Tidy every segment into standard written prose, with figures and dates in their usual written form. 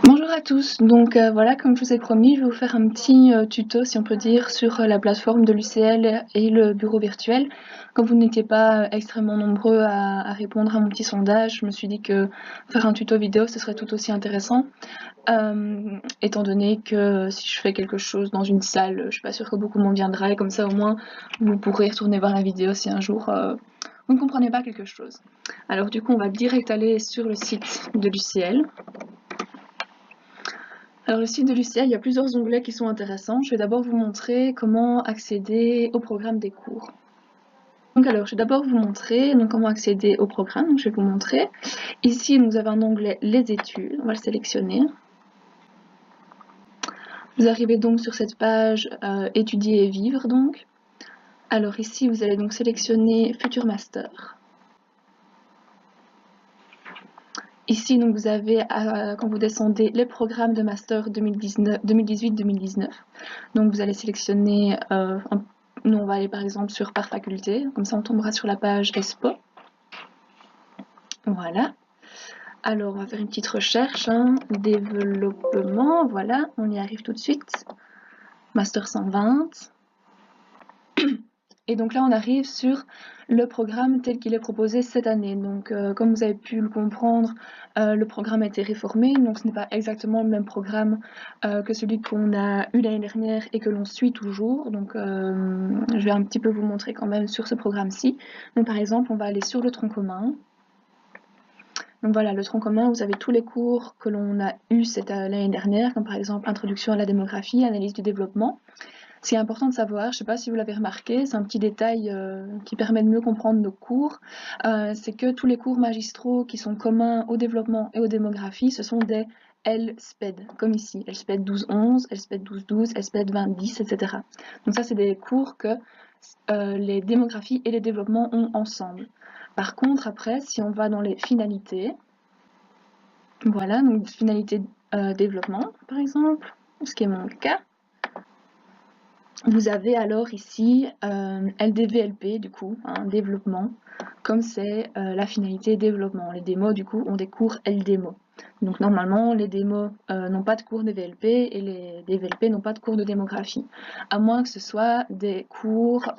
Bonjour à tous, donc voilà, comme je vous ai promis, je vais vous faire un petit tuto, si on peut dire, sur la plateforme de l'UCL et le bureau virtuel. Comme vous n'étiez pas extrêmement nombreux à répondre à mon petit sondage, je me suis dit que faire un tuto vidéo, ce serait tout aussi intéressant, étant donné que si je fais quelque chose dans une salle, je suis pas sûre que beaucoup de monde viendra, et comme ça au moins, vous pourrez retourner voir la vidéo si un jour vous ne comprenez pas quelque chose. Alors du coup, on va direct aller sur le site de l'UCL. Alors le site de l'UCL, il y a plusieurs onglets qui sont intéressants. Je vais d'abord vous montrer comment accéder au programme des cours. Donc alors, je vais d'abord vous montrer comment accéder au programme. Donc, je vais vous montrer. Ici, vous avez un onglet Les études. On va le sélectionner. Vous arrivez donc sur cette page Étudier et vivre. Donc. Alors ici, vous allez donc sélectionner Futur Master. Ici, donc, vous avez, quand vous descendez, les programmes de Master 2018-2019. Donc, vous allez sélectionner, nous, on va aller par exemple sur par faculté, comme ça on tombera sur la page ESPO. Voilà. Alors, on va faire une petite recherche, développement, voilà, on y arrive tout de suite. Master 120. Et donc là, on arrive sur le programme tel qu'il est proposé cette année. Donc, comme vous avez pu le comprendre, le programme a été réformé. Donc, ce n'est pas exactement le même programme que celui qu'on a eu l'année dernière et que l'on suit toujours. Donc, je vais un petit peu vous montrer quand même sur ce programme-ci. Donc, par exemple, on va aller sur le tronc commun. Donc voilà, le tronc commun, vous avez tous les cours que l'on a eu l'année dernière, comme par exemple Introduction à la démographie, Analyse du développement. Ce qui est important de savoir, je ne sais pas si vous l'avez remarqué, c'est un petit détail qui permet de mieux comprendre nos cours, c'est que tous les cours magistraux qui sont communs au développement et aux démographies, ce sont des LSPED, comme ici, LSPED 12-11, LSPED 12-12, LSPED 20-10, etc. Donc ça, c'est des cours que les démographies et les développements ont ensemble. Par contre, après, si on va dans les finalités, voilà, donc finalité développement, par exemple, ce qui est mon cas, vous avez alors ici LDVLP, du coup, développement, comme c'est la finalité développement. Les démos, du coup, ont des cours LDMO. Donc normalement, les démos n'ont pas de cours DVLP et les DVLP n'ont pas de cours de démographie, à moins que ce soit des cours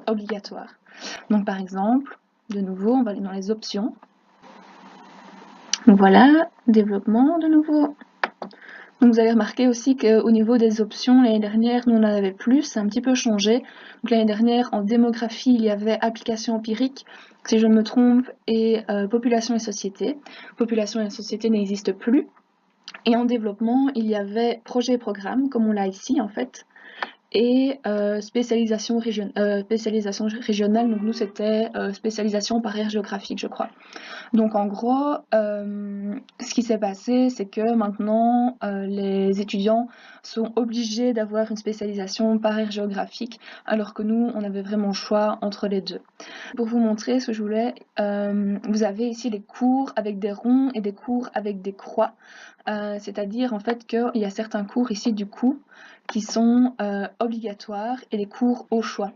obligatoires. Donc par exemple, de nouveau, on va aller dans les options. Donc voilà, développement de nouveau. Donc vous avez remarqué aussi qu'au niveau des options, l'année dernière, nous on en avait plus, c'est un petit peu changé. Donc l'année dernière, en démographie, il y avait application empirique, si je ne me trompe, et population et société. Population et société n'existent plus. Et en développement, il y avait projet et programme, comme on l'a ici en fait, et spécialisation régionale. Donc nous, c'était spécialisation par aire géographique, je crois. Donc en gros, ce qui s'est passé, c'est que maintenant, les étudiants sont obligés d'avoir une spécialisation par aire géographique, alors que nous, on avait vraiment le choix entre les deux. Pour vous montrer ce que je voulais, vous avez ici des cours avec des ronds et des cours avec des croix. C'est-à-dire en fait qu'il y a certains cours ici du coup qui sont obligatoires et les cours au choix.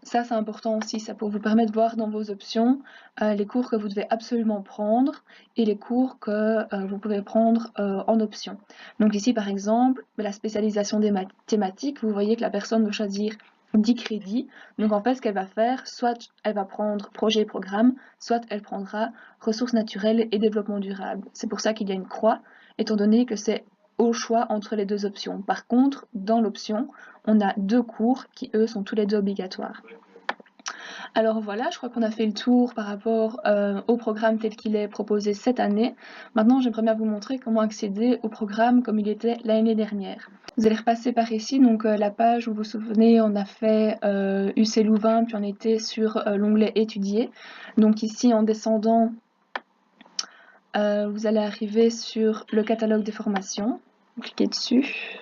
Ça, c'est important aussi, ça pour vous permettre de voir dans vos options les cours que vous devez absolument prendre et les cours que vous pouvez prendre en option. Donc ici, par exemple, la spécialisation des mathématiques, vous voyez que la personne doit choisir 10 crédits. Donc en fait, ce qu'elle va faire, soit elle va prendre projet et programme, soit elle prendra ressources naturelles et développement durable. C'est pour ça qu'il y a une croix, étant donné que c'est au choix entre les deux options. Par contre, dans l'option, on a deux cours qui, eux, sont tous les deux obligatoires. Alors voilà, je crois qu'on a fait le tour par rapport au programme tel qu'il est proposé cette année. Maintenant, j'aimerais bien vous montrer comment accéder au programme comme il était l'année dernière. Vous allez repasser par ici, donc la page où vous vous souvenez, on a fait UC Louvain, puis on était sur l'onglet étudier. Donc ici, en descendant, vous allez arriver sur le catalogue des formations. Vous cliquez dessus.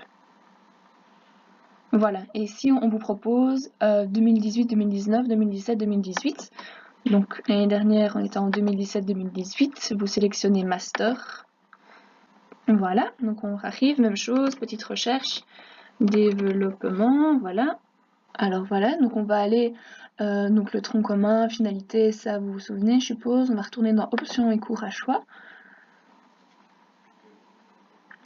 Voilà, et ici on vous propose 2018, 2019, 2017, 2018. Donc l'année dernière on était en 2017-2018, vous sélectionnez Master. Voilà, donc on arrive, même chose, petite recherche, développement, voilà. Alors voilà, donc on va aller, donc le tronc commun, finalité, ça vous vous souvenez je suppose, on va retourner dans options et cours à choix.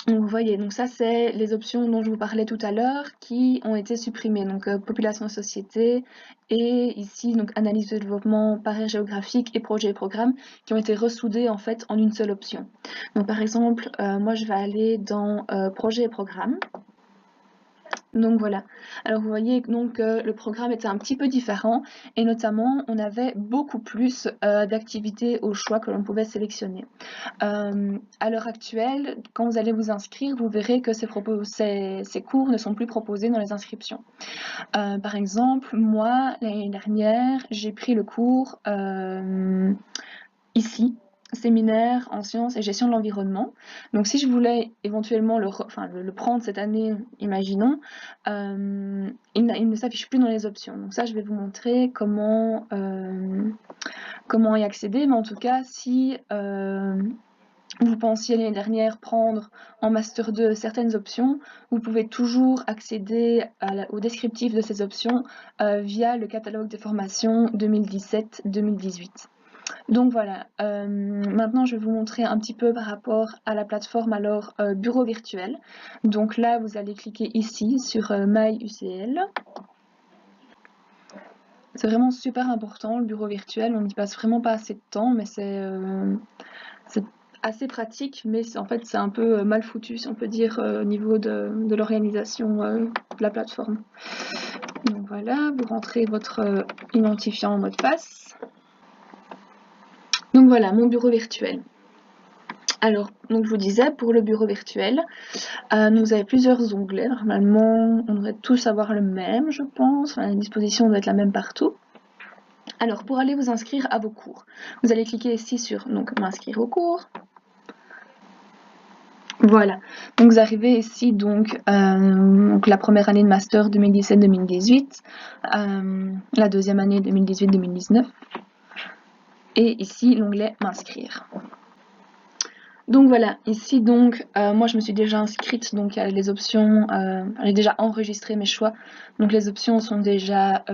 Donc vous voyez, donc ça c'est les options dont je vous parlais tout à l'heure qui ont été supprimées, donc population et société, et ici donc analyse de développement par aire géographique et projet et programme qui ont été ressoudés en fait en une seule option. Donc par exemple, moi je vais aller dans projet et programme. Donc voilà, alors vous voyez donc le programme était un petit peu différent et notamment on avait beaucoup plus d'activités au choix que l'on pouvait sélectionner. À l'heure actuelle, quand vous allez vous inscrire, vous verrez que ces cours ne sont plus proposés dans les inscriptions. Par exemple, moi, l'année dernière, j'ai pris le cours ici, séminaire en sciences et gestion de l'environnement. Donc si je voulais éventuellement le prendre cette année, imaginons, il ne s'affiche plus dans les options. Donc ça, je vais vous montrer comment y accéder. Mais en tout cas, si vous pensiez l'année dernière prendre en Master 2 certaines options, vous pouvez toujours accéder au descriptif de ces options via le catalogue des formations 2017-2018. Donc voilà, maintenant je vais vous montrer un petit peu par rapport à la plateforme bureau virtuel. Donc là vous allez cliquer ici sur My UCL. C'est vraiment super important le bureau virtuel, on n'y passe vraiment pas assez de temps, mais c'est assez pratique, mais en fait c'est un peu mal foutu si on peut dire au niveau de l'organisation de la plateforme. Donc voilà, vous rentrez votre identifiant en mot de passe. Donc voilà, mon bureau virtuel. Alors, donc je vous disais, pour le bureau virtuel, vous avez plusieurs onglets. Normalement, on devrait tous avoir le même, je pense. Enfin, la disposition doit être la même partout. Alors, pour aller vous inscrire à vos cours, vous allez cliquer ici sur m'inscrire au cours. Voilà, donc vous arrivez ici donc la première année de master 2017-2018, la deuxième année 2018-2019, et ici l'onglet m'inscrire. Donc voilà, ici donc moi je me suis déjà inscrite, donc il y a les options, j'ai déjà enregistré mes choix, donc les options sont déjà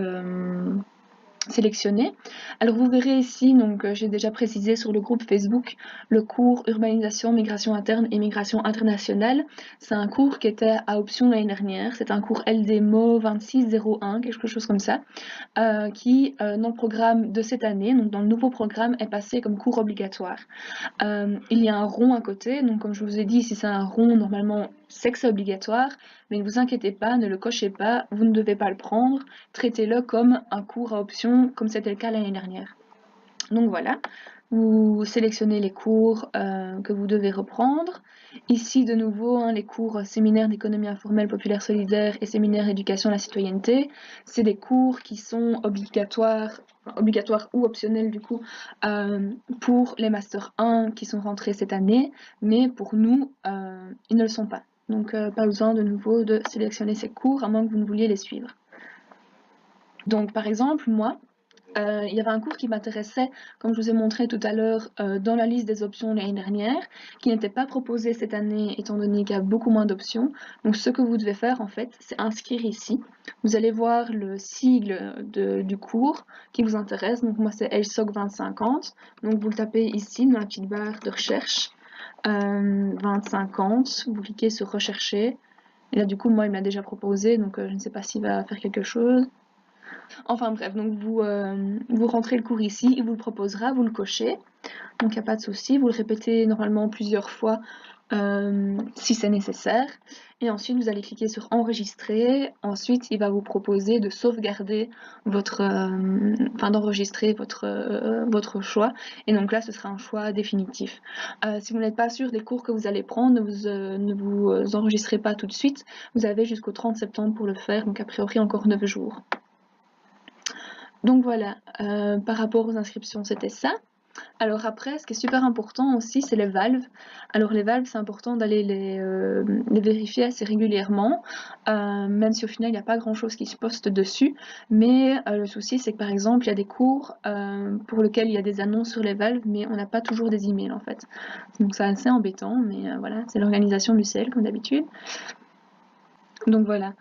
sélectionnées. Alors vous verrez ici, donc j'ai déjà précisé sur le groupe Facebook, le cours Urbanisation, Migration interne et Migration internationale. C'est un cours qui était à option l'année dernière, c'est un cours LDMO 2601, quelque chose comme ça, qui dans le programme de cette année, donc dans le nouveau programme, est passé comme cours obligatoire. Il y a un rond à côté, donc comme je vous ai dit, si c'est un rond, normalement c'est que c'est obligatoire, mais ne vous inquiétez pas, ne le cochez pas, vous ne devez pas le prendre, traitez-le comme un cours à option, comme c'était le cas l'année dernière. Donc voilà, vous sélectionnez les cours que vous devez reprendre. Ici de nouveau, les cours séminaire d'économie informelle populaire solidaire et séminaire éducation à la citoyenneté, c'est des cours qui sont obligatoires ou optionnels du coup pour les Master 1 qui sont rentrés cette année, mais pour nous, ils ne le sont pas. Donc pas besoin de nouveau de sélectionner ces cours à moins que vous ne vouliez les suivre. Donc par exemple, moi, il y avait un cours qui m'intéressait, comme je vous ai montré tout à l'heure, dans la liste des options l'année dernière, qui n'était pas proposé cette année, étant donné qu'il y a beaucoup moins d'options. Donc ce que vous devez faire, en fait, c'est inscrire ici. Vous allez voir le sigle du cours qui vous intéresse. Donc moi, c'est LSOC 2050. Donc vous le tapez ici, dans la petite barre de recherche. 2050, vous cliquez sur rechercher. Et là, du coup, moi, il me l'a déjà proposé, donc je ne sais pas s'il va faire quelque chose. Enfin bref, donc vous rentrez le cours ici, il vous le proposera, vous le cochez, donc il n'y a pas de souci, vous le répétez normalement plusieurs fois si c'est nécessaire, et ensuite vous allez cliquer sur enregistrer, ensuite il va vous proposer de sauvegarder d'enregistrer votre choix, et donc là ce sera un choix définitif. Si vous n'êtes pas sûr des cours que vous allez prendre, ne vous enregistrez pas tout de suite, vous avez jusqu'au 30 septembre pour le faire, donc a priori encore 9 jours. Donc voilà, par rapport aux inscriptions, c'était ça. Alors après, ce qui est super important aussi, c'est les valves. Alors les valves, c'est important d'aller les vérifier assez régulièrement, même si au final, il n'y a pas grand-chose qui se poste dessus. Mais le souci, c'est que par exemple, il y a des cours pour lesquels il y a des annonces sur les valves, mais on n'a pas toujours des emails en fait. Donc c'est assez embêtant, mais voilà, c'est l'organisation du CL comme d'habitude. Donc voilà,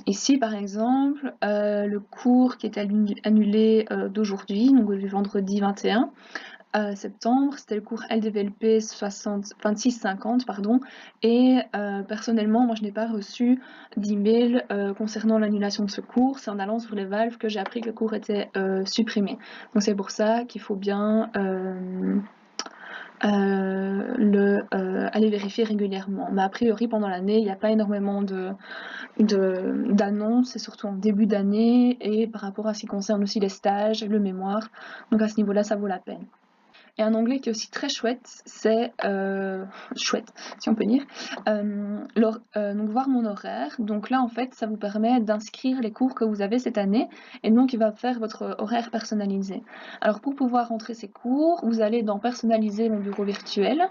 ici par exemple, le cours qui est annulé d'aujourd'hui, donc du vendredi 21, septembre, c'était le cours LDVLP 2650, pardon, et personnellement, moi je n'ai pas reçu d'email concernant l'annulation de ce cours. C'est en allant sur les valves que j'ai appris que le cours était supprimé. Donc c'est pour ça qu'il faut bien aller vérifier régulièrement. Mais a priori, pendant l'année, il n'y a pas énormément d'annonces, et surtout en début d'année, et par rapport à ce qui concerne aussi les stages, le mémoire. Donc à ce niveau-là, ça vaut la peine. Et un onglet qui est aussi très chouette, c'est chouette, si on peut dire, donc voir mon horaire. Donc là, en fait, ça vous permet d'inscrire les cours que vous avez cette année, et donc il va faire votre horaire personnalisé. Alors pour pouvoir rentrer ces cours, vous allez dans personnaliser mon bureau virtuel,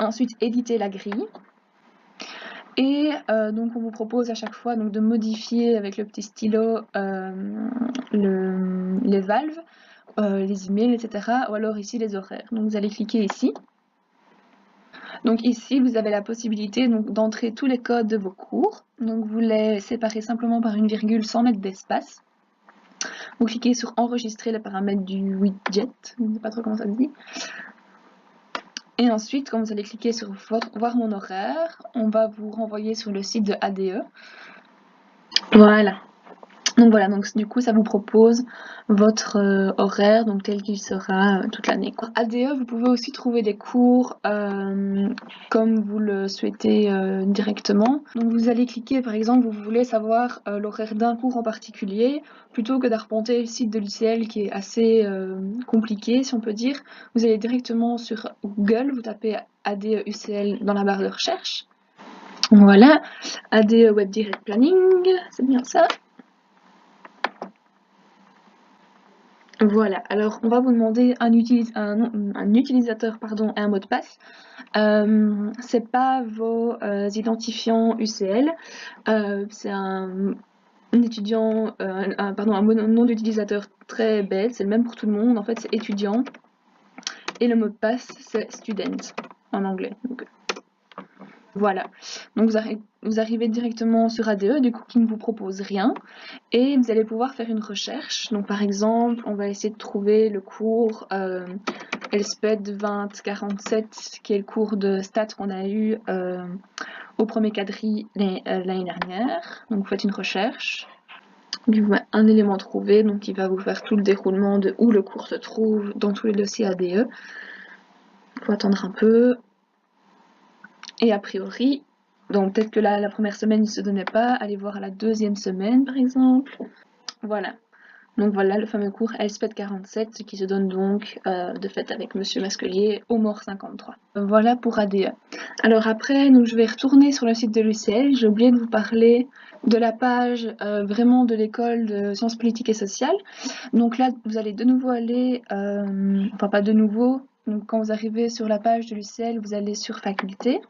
ensuite éditer la grille. Et donc on vous propose à chaque fois donc, de modifier avec le petit stylo les valves, les emails, etc. Ou alors ici les horaires. Donc vous allez cliquer ici. Donc ici vous avez la possibilité d'entrer tous les codes de vos cours. Donc vous les séparez simplement par une virgule sans mettre d'espace. Vous cliquez sur enregistrer les paramètres du widget, je ne sais pas trop comment ça se dit. Et ensuite, quand vous allez cliquer sur voir mon horaire, on va vous renvoyer sur le site de ADE. Voilà. Donc voilà, donc du coup ça vous propose votre horaire donc tel qu'il sera toute l'année. ADE, vous pouvez aussi trouver des cours comme vous le souhaitez directement. Donc vous allez cliquer, par exemple, vous voulez savoir l'horaire d'un cours en particulier, plutôt que d'arpenter le site de l'UCL qui est assez compliqué, si on peut dire. Vous allez directement sur Google, vous tapez ADE UCL dans la barre de recherche. Voilà, ADE Web Direct Planning, c'est bien ça. Voilà, alors on va vous demander un utilisateur et un mot de passe. C'est pas vos identifiants UCL, c'est un étudiant, un nom d'utilisateur très bête, c'est le même pour tout le monde, en fait c'est étudiant, et le mot de passe c'est student en anglais. Donc, voilà, donc vous arrivez directement sur ADE, du coup qui ne vous propose rien, et vous allez pouvoir faire une recherche. Donc par exemple, on va essayer de trouver le cours Elspeth 2047, qui est le cours de stats qu'on a eu au premier quadri l'année dernière. Donc vous faites une recherche, un élément trouvé, donc il va vous faire tout le déroulement de où le cours se trouve dans tous les dossiers ADE. Il faut attendre un peu. Et a priori, donc peut-être que la première semaine il ne se donnait pas, allez voir la deuxième semaine par exemple. Voilà. Donc voilà le fameux cours Elspeth 47 qui se donne donc de fait avec Monsieur Masquelier au Mort 53. Voilà pour ADE. Alors après, donc, je vais retourner sur le site de l'UCL. J'ai oublié de vous parler de la page vraiment de l'école de sciences politiques et sociales. Donc là, vous allez de nouveau aller, enfin pas de nouveau, donc quand vous arrivez sur la page de l'UCL, vous allez sur faculté.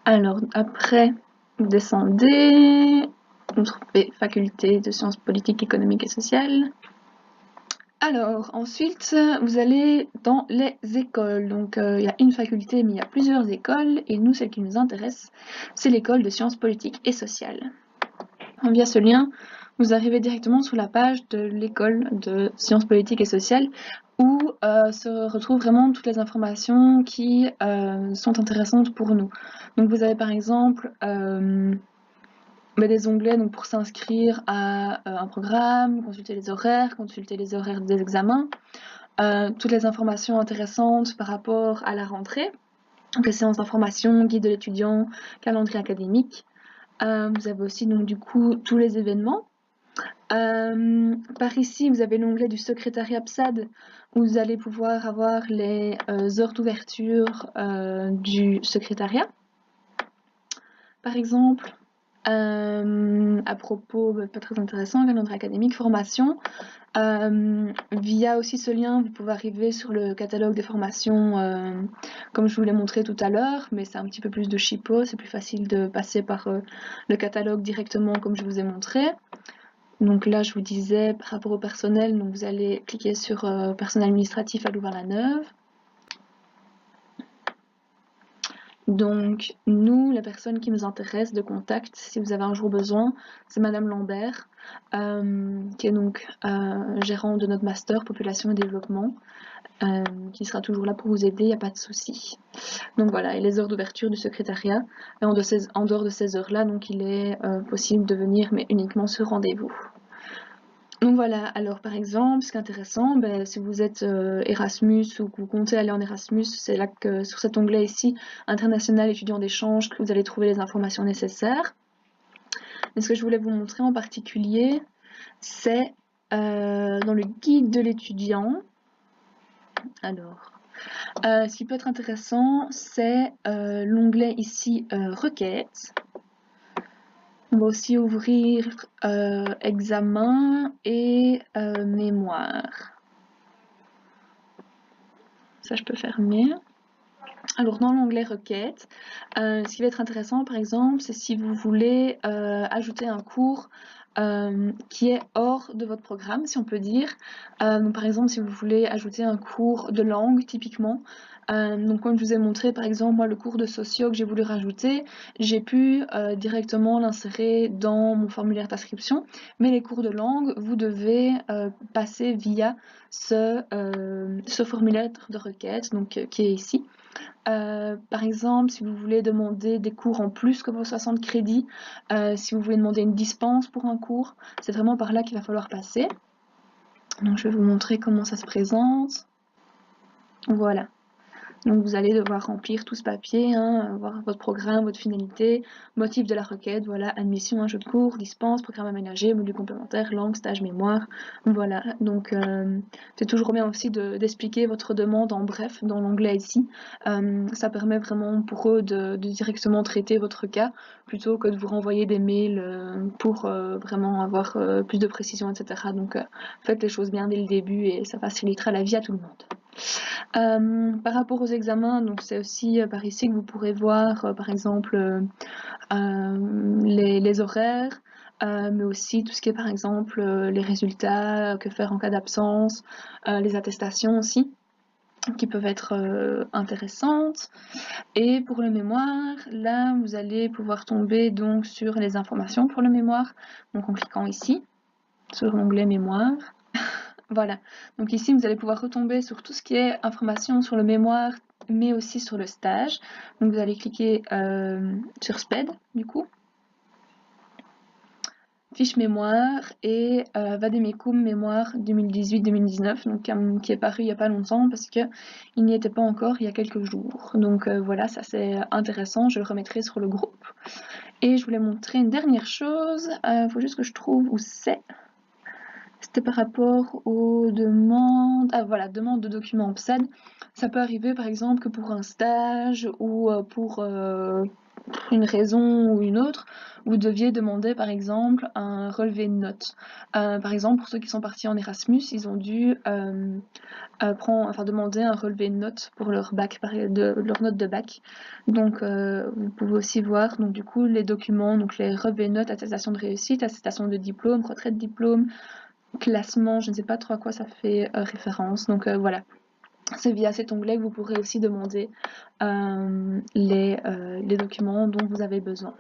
Alors après, vous descendez, vous trouvez faculté de sciences politiques, économiques et sociales. Alors ensuite, vous allez dans les écoles. Donc il y a une faculté, mais il y a plusieurs écoles. Et nous, celle qui nous intéresse, c'est l'école de sciences politiques et sociales. Via ce lien, vous arrivez directement sur la page de l'école de sciences politiques et sociales, où se retrouvent vraiment toutes les informations qui sont intéressantes pour nous. Donc vous avez par exemple des onglets donc, pour s'inscrire à un programme, consulter les horaires des examens, toutes les informations intéressantes par rapport à la rentrée, donc les séances d'information, guide de l'étudiant, calendrier académique. Vous avez aussi donc du coup tous les événements. Par ici, vous avez l'onglet du secrétariat PSAD où vous allez pouvoir avoir les heures d'ouverture du secrétariat. Par exemple, à propos, pas très intéressant, calendrier académique, formation. Via aussi ce lien, vous pouvez arriver sur le catalogue des formations comme je vous l'ai montré tout à l'heure, mais c'est un petit peu plus de chipo, c'est plus facile de passer par le catalogue directement comme je vous ai montré. Donc là, je vous disais, par rapport au personnel, donc vous allez cliquer sur personnel administratif à Louvain-la-Neuve. Donc, nous, la personne qui nous intéresse de contact, si vous avez un jour besoin, c'est Madame Lambert, qui est donc gérante de notre master Population et Développement, qui sera toujours là pour vous aider, il n'y a pas de souci. Donc voilà, et les heures d'ouverture du secrétariat, et en dehors de ces heures-là, donc il est possible de venir, mais uniquement sur rendez-vous. Donc voilà, alors par exemple, ce qui est intéressant, si vous êtes Erasmus ou que vous comptez aller en Erasmus, c'est là que sur cet onglet ici, International étudiant d'échange, que vous allez trouver les informations nécessaires. Mais ce que je voulais vous montrer en particulier, c'est dans le guide de l'étudiant. Alors, ce qui peut être intéressant, c'est l'onglet ici Requêtes. On va aussi ouvrir examen et mémoire. Ça, je peux fermer. Alors, dans l'onglet requêtes, ce qui va être intéressant, par exemple, c'est si vous voulez ajouter un cours qui est hors de votre programme, si on peut dire. Donc, par exemple, si vous voulez ajouter un cours de langue, typiquement. Donc, comme je vous ai montré, par exemple, moi, le cours de socio que j'ai voulu rajouter, j'ai pu directement l'insérer dans mon formulaire d'inscription. Mais les cours de langue, vous devez passer via ce formulaire de requête, donc qui est ici. Par exemple, si vous voulez demander des cours en plus que vos 60 crédits, si vous voulez demander une dispense pour un cours, c'est vraiment par là qu'il va falloir passer. Donc je vais vous montrer comment ça se présente. Voilà. Donc vous allez devoir remplir tout ce papier, avoir votre programme, votre finalité, motif de la requête, voilà, admission, un jeu de cours, dispense, programme aménagé, module complémentaire, langue, stage, mémoire, voilà. Donc c'est toujours bien aussi d'expliquer votre demande en bref dans l'onglet ici. Ça permet vraiment pour eux de directement traiter votre cas plutôt que de vous renvoyer des mails pour vraiment avoir plus de précision, etc. Donc faites les choses bien dès le début et ça facilitera la vie à tout le monde. Par rapport aux examens, donc c'est aussi par ici que vous pourrez voir par exemple les horaires, mais aussi tout ce qui est par exemple les résultats, que faire en cas d'absence, les attestations aussi, qui peuvent être intéressantes. Et pour le mémoire, là vous allez pouvoir tomber donc sur les informations pour le mémoire, donc en cliquant ici sur l'onglet mémoire. Voilà, donc ici vous allez pouvoir retomber sur tout ce qui est information sur le mémoire, mais aussi sur le stage. Donc vous allez cliquer sur SPED, du coup. Fiche mémoire et Vademecum mémoire 2018-2019, donc qui est paru il n'y a pas longtemps parce qu'il n'y était pas encore il y a quelques jours. Donc voilà, ça c'est intéressant, je le remettrai sur le groupe. Et je voulais montrer une dernière chose, il faut juste que je trouve où c'est. C'était par rapport aux demandes. Ah voilà, demande de documents PSAD. Ça peut arriver par exemple que pour un stage ou pour une raison ou une autre, vous deviez demander par exemple un relevé de notes. Par exemple, pour ceux qui sont partis en Erasmus, ils ont dû demander un relevé de notes pour leur bac, leur note de bac. Donc vous pouvez aussi voir donc du coup les documents, donc les relevés de notes, attestation de réussite, attestation de diplôme, retrait de diplôme, classement, je ne sais pas trop à quoi ça fait référence. Donc voilà, c'est via cet onglet que vous pourrez aussi demander les documents dont vous avez besoin.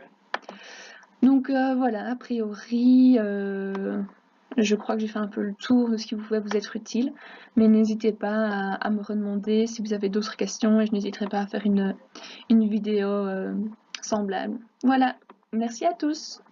Donc voilà, a priori, je crois que j'ai fait un peu le tour de ce qui pouvait vous être utile, mais n'hésitez pas à me redemander si vous avez d'autres questions et je n'hésiterai pas à faire une vidéo semblable. Voilà, merci à tous.